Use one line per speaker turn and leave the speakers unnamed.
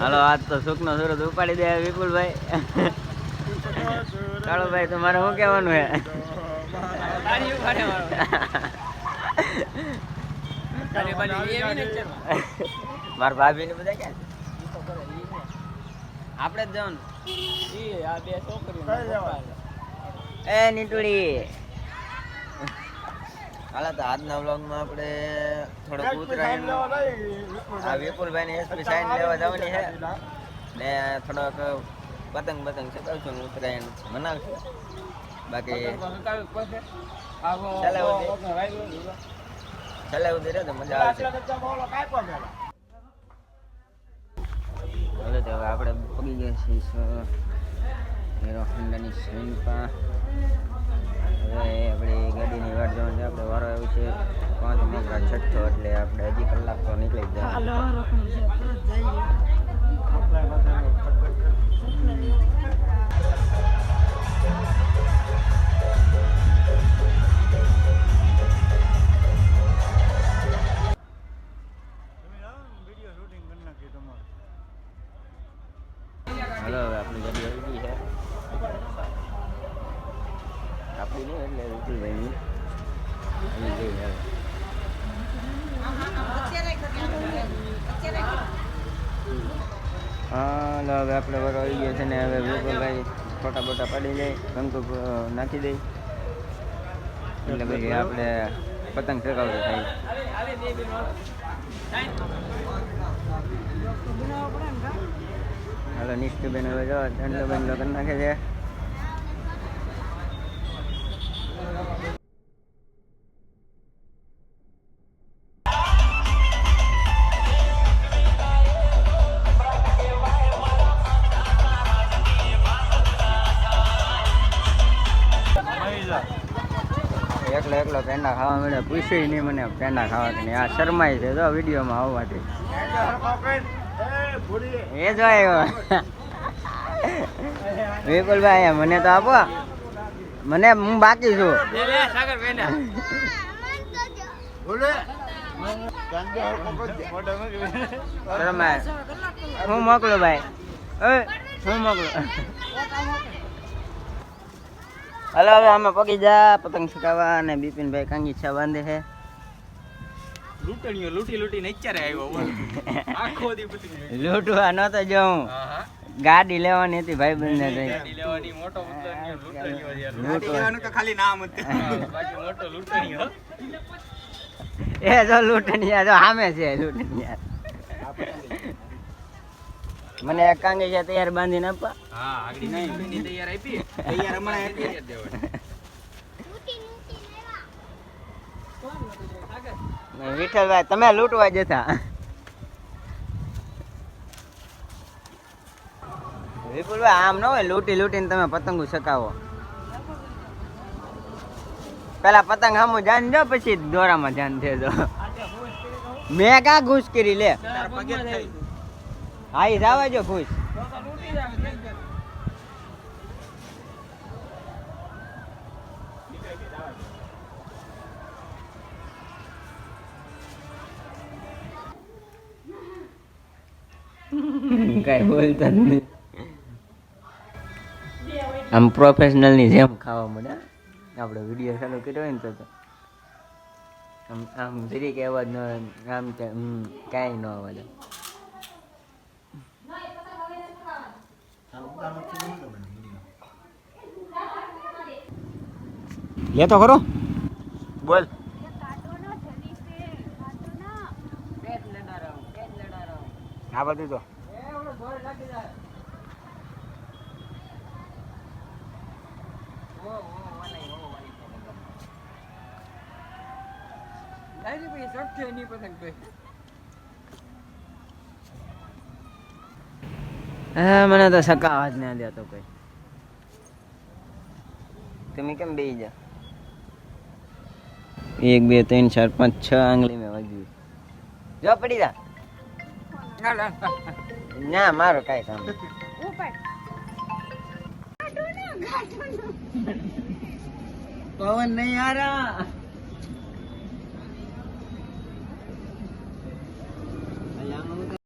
હાલો આજ તો સુખનો સુરત ઉપાડી દે વિપુલભાઈ. ચાલો ભાઈ તમારે શું કહેવાનું હે? મારા ભાભી ને બધા ક્યાં આપણે જ જવાનું. આ બે છોકરીઓ એ નીટુડી. હાલા તો આજના વ્લોગમાં આપણે થોડોક ઉત્તરાયણ આ વિપુલભાઈ ની એસપી સાઈન લેવા જવાની છે ને થોડોક પતંગ ચગાવશું ને ઉત્તરાયણ મનાવશું. બાકી છેલ્લે સુધી રહે તો મજા આવશે. હવે તો આપણે પગી ગયા છીએ હીરો હોન્ડાની સ્વિંગમાં. હવે આપણી ગાડીની વાટ જોવાની છે. આપણે વારો આવ્યો છે 5 મોકરા 6 એટલે આપણે હજી કલાક તો નીકળી જ જાય. હલો હવે આપણી ગાડી આવી ગઈ છે. આપણી નહીં એટલે વિપુલભાઈની આવી ગઈ હવે. હા હવે આપણે વારો આવી ગયો છે ને હવે વિપુલભાઈ ફોટા બોટા પાડી જાય, કંકુ નાખી દઈ એટલે પછી આપણે પતંગ ચગાવતો થાય. હાલો નિષ્ઠુબેન હવે જો ઠંડો બંડો કરી નાખે છે. એકલો પેંડા ખાવા મળે, પૂછ્યું નહીં મને પેંડા ખાવાથી નહીં. આ શરમાય છે જો વિડીયોમાં આવવાથી. એ જો આવ્યો વિપુલભાઈ, મને તો આપો, મને હું બાકી છું. શરમાય હું મોકલું ભાઈ, હું મોકલું. હલો હવે અમે પગી જા પતંગ ચગાવવા અને બિપિનભાઈ કાંગીછા બાંધે છે.
લૂંટણીઓ લૂંટીને અત્યારે આવ્યો આખો દી પતંગ
લૂંટવા નતો જવું, ગાડી લેવાની હતી ભાઈ બંને
ગાડી લેવાની. મોટો લૂંટણીઓ તો ખાલી નામ હતું, બાકી મોટો લૂંટણીઓ.
એ જો લૂંટણીયા જો સામે છે લૂંટણીયા. મને એક કાંગીછા તૈયાર બાંધીને આપવા.
હા આગળ નહીં તૈયાર આપી, તૈયાર હમણાં આપી દેવાની.
વિઠ્ઠલભાઈ તમે લૂંટવા જતા. વિપુલભાઈ આમ ન હોય, લૂંટીને તમે પતંગો ચકાવો. પેલા પતંગ સામું જાન જો પછી દોરામાં જાન થયો. મેં કા ઘૂસ કરી લે. હા એ જવા જો ઘૂસ. કઈ બોલતા નહીં. આમ પ્રોફેશનલ ની જેમ ખાવા મળે. આપણે વિડીયો ચાલુ કર્યો હોય ને તો આમ જરી કે અવાજ ન આમ કાંઈ ન અવાજ.
લે તો ખરો બોલ. હા બધું તો
હા મને તો સકાવા જ ના દેતો કોઈ. તમે કેમ બેસી જા? 1 2 3 4 5 6 આંગળી મેં વાગ્યું. જો પડી જા. ના મારો કાંઈ કામ પવન નહીં આ રહા.